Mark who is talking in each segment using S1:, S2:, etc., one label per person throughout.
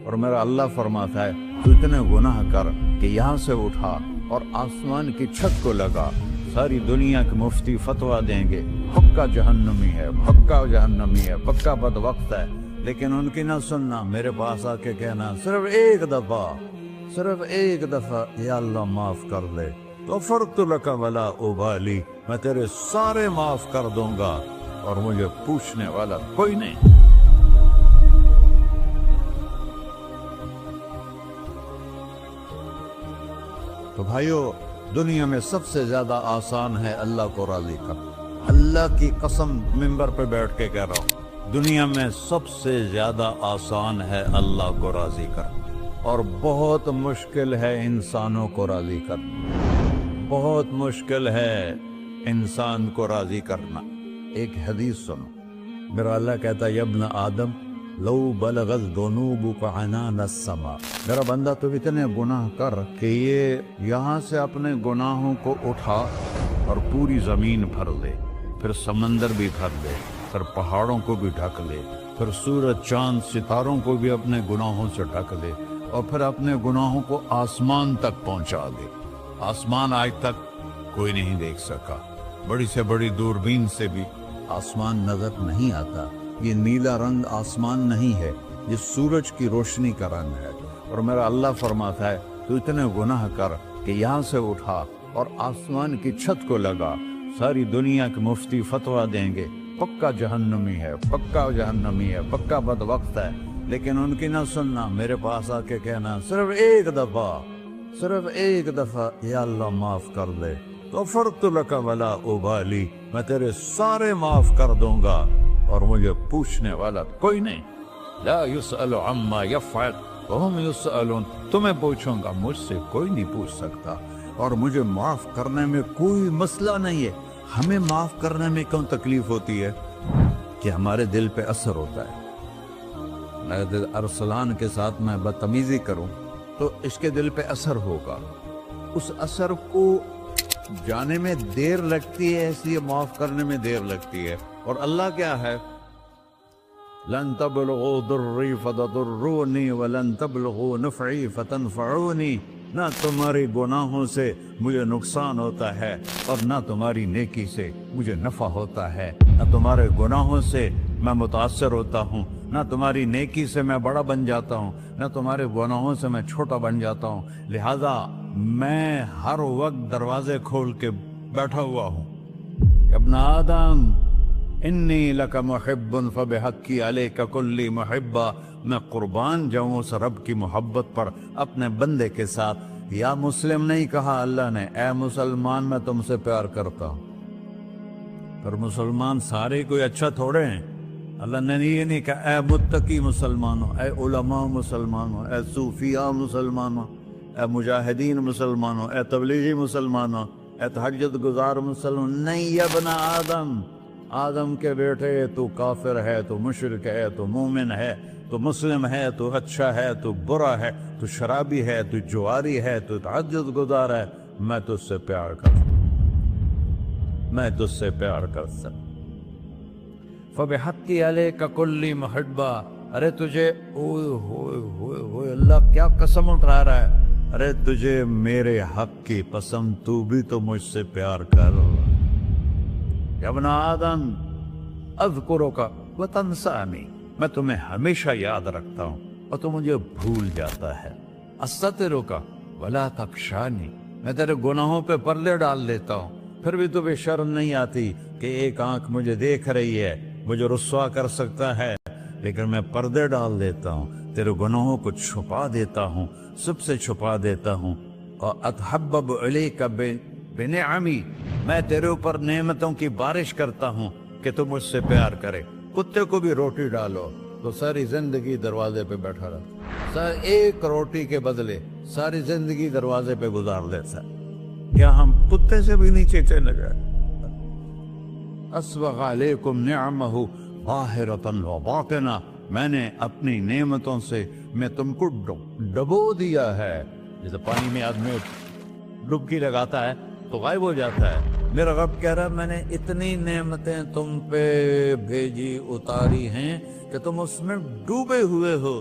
S1: اور میرا اللہ فرماتا ہے تو اتنے گناہ کر کہ یہاں سے اٹھا اور آسمان کی چھت کو لگا، ساری دنیا کے مفتی فتویٰ دیں گے پکا جہنمی ہے، پکا جہنمی ہے، پکا بدوقت ہے، لیکن ان کی نہ سننا، میرے پاس آ کے کہنا صرف ایک دفعہ یا اللہ معاف کر دے، غفرت لک ولا ابالی، میں تیرے سارے معاف کر دوں گا اور مجھے پوچھنے والا کوئی نہیں۔ تو بھائیو، دنیا میں سب سے زیادہ آسان ہے اللہ کو راضی کرنا، اللہ کی قسم ممبر پہ بیٹھ کے کہہ رہا ہوں، دنیا میں سب سے زیادہ آسان ہے اللہ کو راضی کرنا، اور بہت مشکل ہے انسانوں کو راضی کرنا، بہت مشکل ہے انسان کو راضی کرنا۔ ایک حدیث سنو، میرا اللہ کہتا ہے یا ابن آدم لو بلغت ذنوبک عنان السماء، میرا بندہ تو اتنے گناہ کر کہ یہ یہاں سے اپنے گناہوں کو اٹھا اور پوری زمین بھر دے، پھر سمندر بھی بھر دے، پھر پہاڑوں کو بھی ڈھک لے، پھر سورج چاند ستاروں کو بھی اپنے گناہوں سے ڈھک لے، اور پھر اپنے گناہوں کو آسمان تک پہنچا دے۔ آسمان آج تک کوئی نہیں دیکھ سکا، بڑی سے بڑی دوربین سے بھی آسمان نظر نہیں آتا۔ یہ نیلا رنگ آسمان نہیں ہے، یہ سورج کی روشنی کا رنگ ہے۔ اور میرا اللہ فرماتا ہے تو اتنے گناہ کر کہ یہاں سے اٹھا اور آسمان کی چھت کو لگا، ساری دنیا کے مفتی فتویٰ دیں گے پکا جہنمی ہے، پکا جہنمی ہے، پکا بدوقت ہے، لیکن ان کی نہ سننا، میرے پاس آ کے کہنا صرف ایک دفعہ یا اللہ معاف کر دے، غفرت لک ولا ابالی، میں تیرے سارے معاف کر دوں گا اور مجھے پوچھنے والا کوئی نہیں۔ لا يسأل عما يفعل وهم يسألون، تمہیں پوچھوں گا، مجھ سے کوئی نہیں پوچھ سکتا، اور مجھے معاف کرنے میں کوئی مسئلہ نہیں ہے۔ ہمیں معاف کرنے میں کیوں تکلیف ہوتی ہے؟ کہ ہمارے دل پہ اثر ہوتا ہے۔ اگر ارسلان کے ساتھ میں بدتمیزی کروں تو اس کے دل پہ اثر ہوگا، اس اثر کو جانے میں دیر لگتی ہے، اس لیے معاف کرنے میں دیر لگتی ہے۔ اور اللہ کیا ہے؟ لن تبلغوا ضرری فتضرونی ولن تبلغوا نفعی فتنفعونی، نہ تمہاری گناہوں سے مجھے نقصان ہوتا ہے اور نہ تمہاری نیکی سے مجھے نفع ہوتا ہے، نہ تمہارے گناہوں سے میں متاثر ہوتا ہوں، نہ تمہاری نیکی سے میں بڑا بن جاتا ہوں، نہ تمہارے گناہوں سے میں چھوٹا بن جاتا ہوں، لہذا میں ہر وقت دروازے کھول کے بیٹھا ہوا ہوں۔ ابن آدم انی لک محب فبحقی علیک کلی محبہ، میں قربان جاؤں اس رب کی محبت پر اپنے بندے کے ساتھ۔ یا مسلم نہیں کہا اللہ نے، اے مسلمان میں تم سے پیار کرتا ہوں۔ پر مسلمان سارے کوئی اچھا تھوڑے ہیں، اللہ نے یہ نہیں کہا اے متقی مسلمانوں، اے علماء مسلمانوں، اے صوفیاء مسلمانوں، اے مجاہدین مسلمانوں، اے تبلیغی مسلمانوں، اے تہجد گزار مسلمان، نہیں یا ابن آدم، آدم کے بیٹے، تو کافر ہے، تو مشرک ہے، تو مومن ہے، تو مسلم ہے، تو اچھا ہے، تو برا ہے، تو شرابی ہے، تو جواری ہے، تو تہجد گزار ہے، میں تجھ سے پیار کرتا ہوں، میں تجھ سے پیار کرتا ہوں۔ فبحقی علیک کلی محبہ، ارے تجھے اوئے ہوئے ہوئے ہوئے، اللہ کیا قسم اٹھا رہا ہے، ارے تجھے میرے حق کی پسند، تو بھی تو مجھ سے پیار کر۔ یا ابن آدم اذکرک وتنسانی، میں تمہیں ہمیشہ یاد رکھتا ہوں اور تو مجھے بھول جاتا ہے۔ استترک ولا تخشانی، میں تیرے گناہوں پہ پردے ڈال دیتا ہوں، پھر بھی تمہیں شرم نہیں آتی کہ ایک آنکھ مجھے دیکھ رہی ہے، مجھے رسوا کر سکتا ہے، لیکن میں پردے ڈال دیتا ہوں، تیرے گناہوں کو چھپا دیتا ہوں، سب سے چھپا دیتا ہوں۔ اور اتحبب الیک بنعمی، میں تیرے اوپر نعمتوں کی بارش کرتا ہوں کہ تو مجھ سے پیار کرے۔ کتے کو بھی روٹی ڈالو تو ساری زندگی دروازے پہ بیٹھا رہتا، ایک روٹی کے بدلے ساری زندگی دروازے پہ گزار دیتا ہے۔ کیا ہم کتے سے بھی نیچے چلے گئے؟ اسبغ علیکم نعمہ ظاہرۃ و باطنہ، میں نے اپنی نعمتوں سے میں تم کو ڈبو دیا ہے، جیسے پانی میں آدمی ڈبکی لگاتا ہے تو غائب ہو جاتا ہے۔ میرا رب کہہ رہا ہے میں نے اتنی نعمتیں تم پہ بھیجی، اتاری ہیں کہ تم اس میں ڈوبے ہوئے ہو،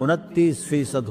S1: 29%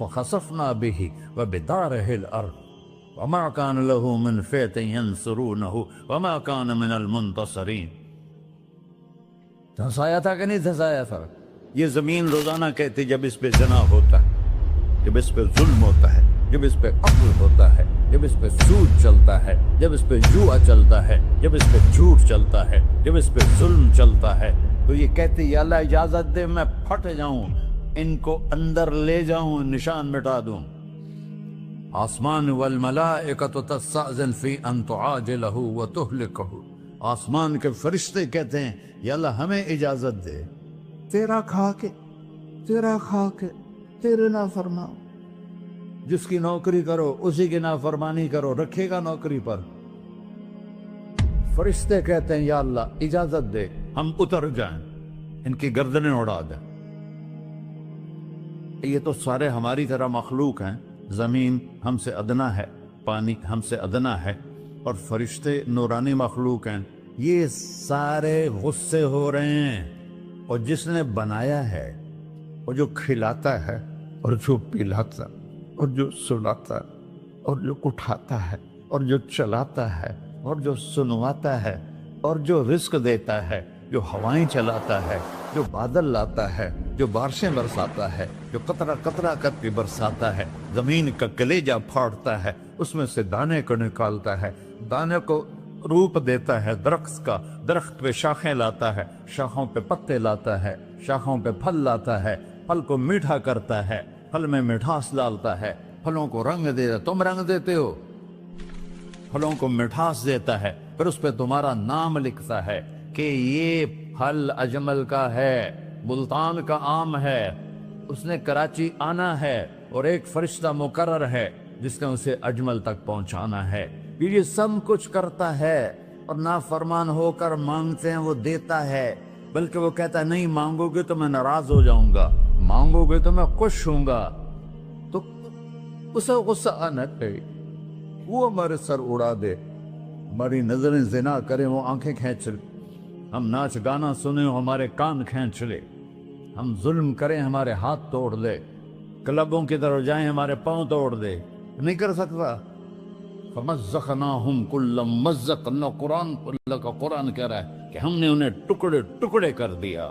S1: فخسفنا به وبداره الأرض وما كان له من فئة ينصرونه وما كان من المنتصرين. دھنسایا تھا کہ نہیں دھنسایا تھا؟ یہ زمین روزانہ کہتی جب اس پہ زنا ہوتا ہے، جب اس پہ ظلم ہوتا ہے، جب اس پہ قتل ہوتا ہے، جب اس پہ سود چلتا ہے، جب اس پہ جوا چلتا ہے، جب اس پہ جھوٹ چلتا ہے، جب اس پہ ظلم چلتا ہے، تو یہ کہتی یا اللہ اجازت دے میں پھٹ جاؤں، ان کو اندر لے جاؤں، نشان مٹا دوں. آسمان والملائکۃ تستأذن فی ان تعاجلہ وتہلکہ. آسمان کے فرشتے کہتے ہیں یا اللہ ہمیں اجازت دے، تیرا کھا کے تیرے نافرمان، جس کی نوکری کرو اسی کی نافرمانی کرو، رکھے گا نوکری پر. فرشتے کہتے ہیں یا اللہ اجازت دے ہم اتر جائیں، ان کی گردنیں اڑا دیں. یہ تو سارے ہماری طرح مخلوق ہیں، زمین ہم سے ادنا ہے، پانی ہم سے ادنا ہے، اور فرشتے نورانی مخلوق ہیں. یہ سارے غصے ہو رہے ہیں، اور جس نے بنایا ہے، اور جو کھلاتا ہے، اور جو پلاتا، اور جو سلاتا، اور جو اٹھاتا ہے، اور جو چلاتا ہے، اور جو سنواتا ہے، اور جو رزق دیتا ہے، جو ہوائیں چلاتا ہے، جو بادل لاتا ہے، جو بارشیں برساتا ہے، جو قطرہ قطرہ کر کے برساتا ہے، زمین کا کلیجہ پھاڑتا ہے، اس میں سے دانے کو نکالتا ہے، دانے کو روپ دیتا ہے درخت کا، درخت پہ شاخیں لاتا ہے، شاخوں پہ پتے لاتا ہے، شاخوں پہ پھل لاتا ہے، پھل کو میٹھا کرتا ہے، پھل میں مٹھاس ڈالتا ہے، پھلوں کو رنگ دیتا ہے. تم رنگ دیتے ہو، پھلوں کو مٹھاس دیتا ہے، پھر اس پہ تمہارا نام لکھتا ہے کہ یہ پھل اجمل کا ہے، ملتان کا آم ہے، اس نے کراچی آنا ہے، اور ایک فرشتہ مقرر ہے جس نے اسے اجمل تک پہنچانا ہے. یہ سب کچھ کرتا ہے، اور نافرمان ہو کر مانگتے ہیں وہ دیتا ہے، بلکہ وہ کہتا ہے نہیں مانگو گے تو میں ناراض ہو جاؤں گا، مانگو گے تو میں خوش ہوں گا. تو اسے غصہ آنا چاہیے، وہ ہمارے سر اڑا دے، ہماری نظریں زنا کریں وہ آنکھیں کھینچ لے، ہم ناچ گانا سنیں ہمارے کان کھینچ لے، ہم ظلم کریں ہمارے ہاتھ توڑ دے، کلبوں کی طرف جائیں ہمارے پاؤں توڑ دے. نہیں کر سکتا. فَمَزَّقْنَاهُمْ كُلَّ مَزَّقٍ. اللہ کا قرآن کہہ رہا ہے کہ ہم نے انہیں ٹکڑے ٹکڑے کر دیا،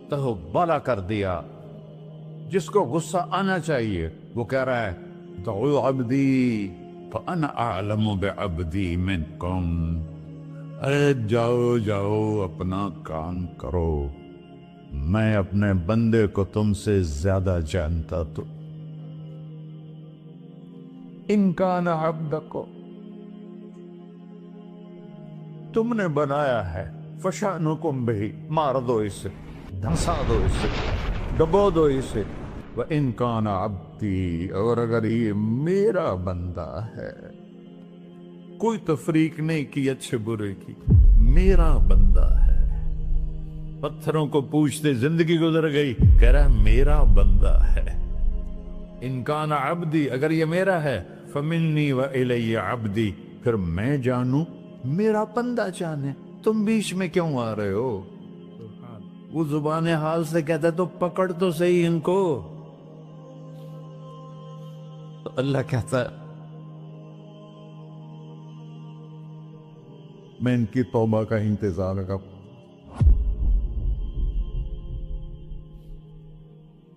S1: تہو بالا کر دیا. جس کو غصہ آنا چاہیے وہ کہہ رہا ہے دعوا عبدی فَأَنَا أَعْلَمُ بِعَبْدِي مِنْكُمْ. ارے جاؤ جاؤ اپنا کام کرو، میں اپنے بندے کو تم سے زیادہ جانتا. تو ان کان عبدکو، تم نے بنایا ہے، فشانکم بہی، مار دو اسے، دھنسا دو اسے، ڈبو دو اسے. وَإِن كَانَ عَبْدِي، اور اگر یہ میرا بندہ ہے، کوئی تفریق نہیں کی اچھے برے کی، میرا بندہ ہے. پتھروں کو پوچھتے زندگی گزر گئی، کہہ رہا ہے میرا بندہ ہے. ان کان عبدی، اگر یہ میرا ہے، فمنی وإلی عبدی، پھر میں جانوں میرا بندہ جانے. تم بیچ میں کیوں آ رہے ہو؟ وہ زبان حال سے کہتا ہے تو پکڑ تو صحیح ان کو. تو اللہ کہتا ہے میں ان کی توبہ کا انتظار کروں.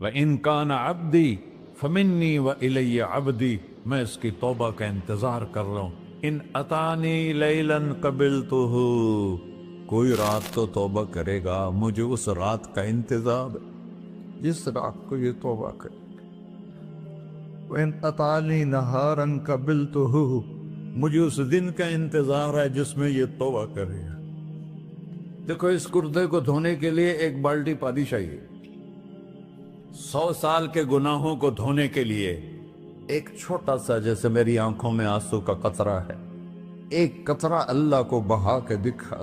S1: وَإِن كَانَ عَبْدِي فَمِنِّي وَإِلَيَّ عَبْدِي، میں اس کی توبہ کا انتظار کر رہا ہوں. ان اتانی لیلاً قبلتہ، کوئی رات تو توبہ کرے گا، مجھے اس رات کا انتظار ہے جس رات کو یہ توبہ کرے. وَإِنْ أَتَانِي نَهَارًا قَبِلْتُهُ، مجھے اس دن کا انتظار ہے جس میں یہ توبہ کرے گا. دیکھو اس کردے کو دھونے کے لیے ایک بالٹی پانی چاہیے. 100 سال کے گناہوں کو دھونے کے لیے ایک چھوٹا سا، جیسے میری آنکھوں میں آنسو کا قطرہ ہے، ایک قطرہ اللہ کو بہا کے دکھا،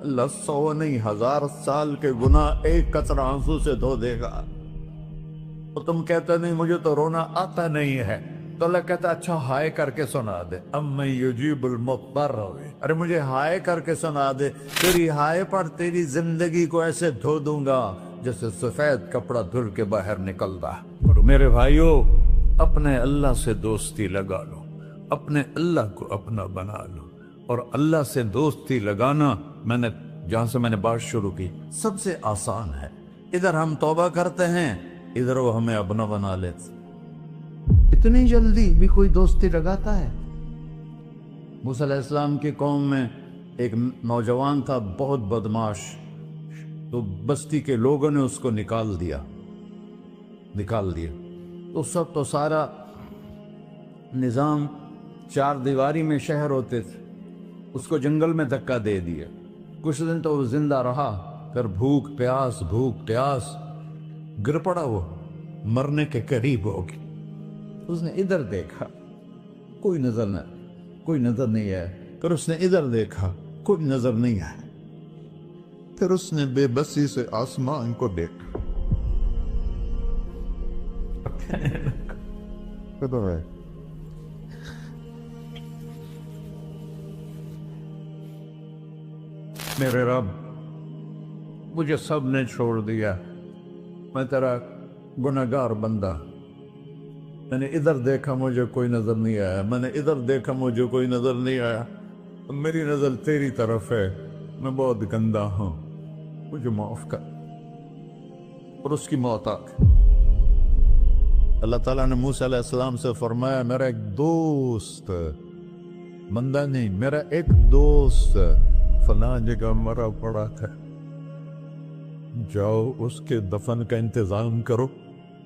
S1: اللہ 100 نہیں 1000 سال کے گناہ ایک قطرہ آنسو سے دھو دے گا. تو تم کہتے نہیں مجھے تو رونا آتا نہیں ہے، تو اللہ کہتا اچھا ہائے کر کے سنا دے. اَمَّن يُجِيبُ الْمُضْطَرَّ، ارے مجھے ہائے کر کے سنا دے، تیری ہائے پر تیری زندگی کو ایسے دھو دوں گا جیسے سفید کپڑا دھل کے باہر نکلتا. میرے بھائیو، اپنے اللہ سے دوستی لگا لو، اپنے اللہ کو اپنا بنا لو. اور اللہ سے دوستی لگانا جہاں سے میں نے بات شروع کی سب سے آسان ہے. ادھر ہم توبہ کرتے ہیں، ادھر وہ ہمیں اپنا بنا لیتے. اتنی جلدی بھی کوئی دوستی لگاتا ہے؟ موسیٰ علیہ السلام کی قوم میں ایک نوجوان تھا بہت بدماش، تو بستی کے لوگوں نے اس کو نکال دیا. تو سب تو سارا نظام 4 دیواری میں شہر ہوتے تھے، اس کو جنگل میں دھکا دے دیا. کچھ دن تو وہ زندہ رہا، پھر بھوک پیاس گر پڑا، وہ مرنے کے قریب ہو گیا. اس نے ادھر دیکھا، کوئی نظر نہیں آیا. پھر اس نے ادھر دیکھا، کوئی نظر نہیں آیا. پھر اس نے بے بسی سے آسمان کو دیکھا. میرے رب، مجھے سب نے چھوڑ دیا، میں تیرا گناہگار بندہ. میں نے ادھر دیکھا، مجھے کوئی نظر نہیں آیا. میں نے ادھر دیکھا، مجھے کوئی نظر نہیں آیا. میری نظر تیری طرف ہے، میں بہت گندا ہوں، مجھے معاف کر. اور اس کی موت آ گئی. اللہ تعالیٰ نے موسیٰ علیہ السلام سے فرمایا، میرا ایک دوست، بندہ نہیں، میرا ایک دوست فلاں جگہ مرا پڑا ہے، جاؤ اس کے دفن کا انتظام کرو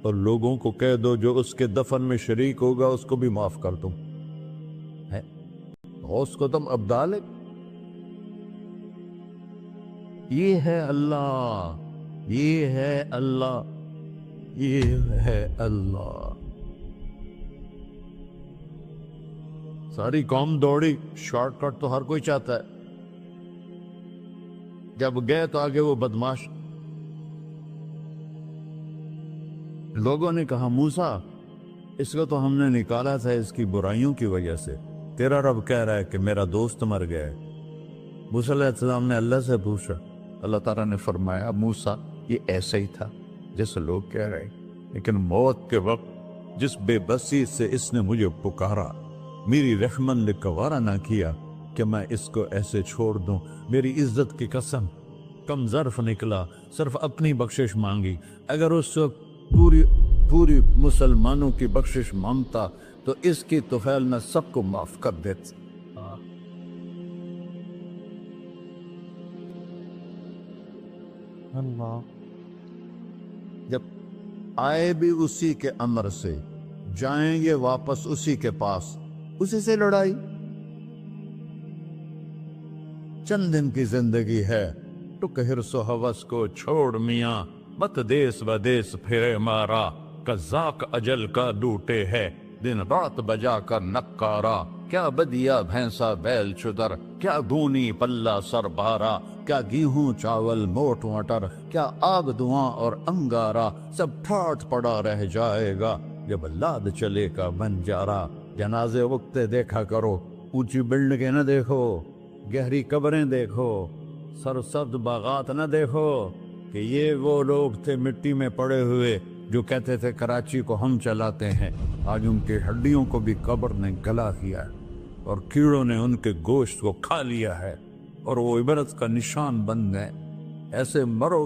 S1: اور لوگوں کو کہہ دو جو اس کے دفن میں شریک ہوگا اس کو بھی معاف کر دوں. اس کو تم ابدال ہے. یہ ہے اللہ، یہ ہے اللہ، یہ ہے اللہ. ساری قوم دوڑی، شارٹ کٹ تو ہر کوئی چاہتا ہے. جب گئے تو آگے وہ بدماش. لوگوں نے کہا، موسیٰ اس کو تو ہم نے نکالا تھا اس کی برائیوں کی وجہ سے، تیرا رب کہہ رہا ہے کہ میرا دوست مر گیا ہے. موسیٰ علیہ السلام نے اللہ سے پوچھا. اللہ تعالیٰ نے فرمایا، موسیٰ یہ ایسا ہی تھا جیسے لوگ کہہ رہے، لیکن موت کے وقت جس بے بسی سے اس نے مجھے پکارا، میری رحمت نے گوارا نہ کیا کہ میں اس کو ایسے چھوڑ دوں. میری عزت کی قسم، کم ظرف نکلا، صرف اپنی بخشش مانگی. اگر اس وقت پوری مسلمانوں کی بخشش مانگتا تو اس کی طفیل میں سب کو معاف کر دیتا. اللہ جب آئے بھی اسی کے امر سے، جائیں گے واپس اسی کے پاس، اسی سے لڑائی. چند دن کی زندگی ہے، تو حرص و ہوس کو چھوڑ میاں، مت دیس بدیس پھرے مارا. قزاق اجل کا ڈوٹے ہے، دن رات بجا کر نکارا. کیا بدیا بھینسا بیل چدر، کیا گونی پلہ سر بارا. کیا گیہوں چاول موٹ مٹر، کیا آگ دھواں اور انگارا. سب ٹھاٹ پڑا رہ جائے گا جب لاد چلے کا بنجارا. جنازے وقتے دیکھا کرو، اونچی بلڈنگیں نہ دیکھو، گہری قبریں دیکھو، سرسبز باغات نہ دیکھو کہ یہ وہ لوگ تھے مٹی میں پڑے ہوئے جو کہتے تھے کراچی کو ہم چلاتے ہیں. آج ان کی ہڈیوں کو بھی قبر نے گلا کیا ہے اور کیڑوں نے ان کے گوشت کو کھا لیا ہے اور وہ عبرت کا نشان بن گئے. ایسے مرو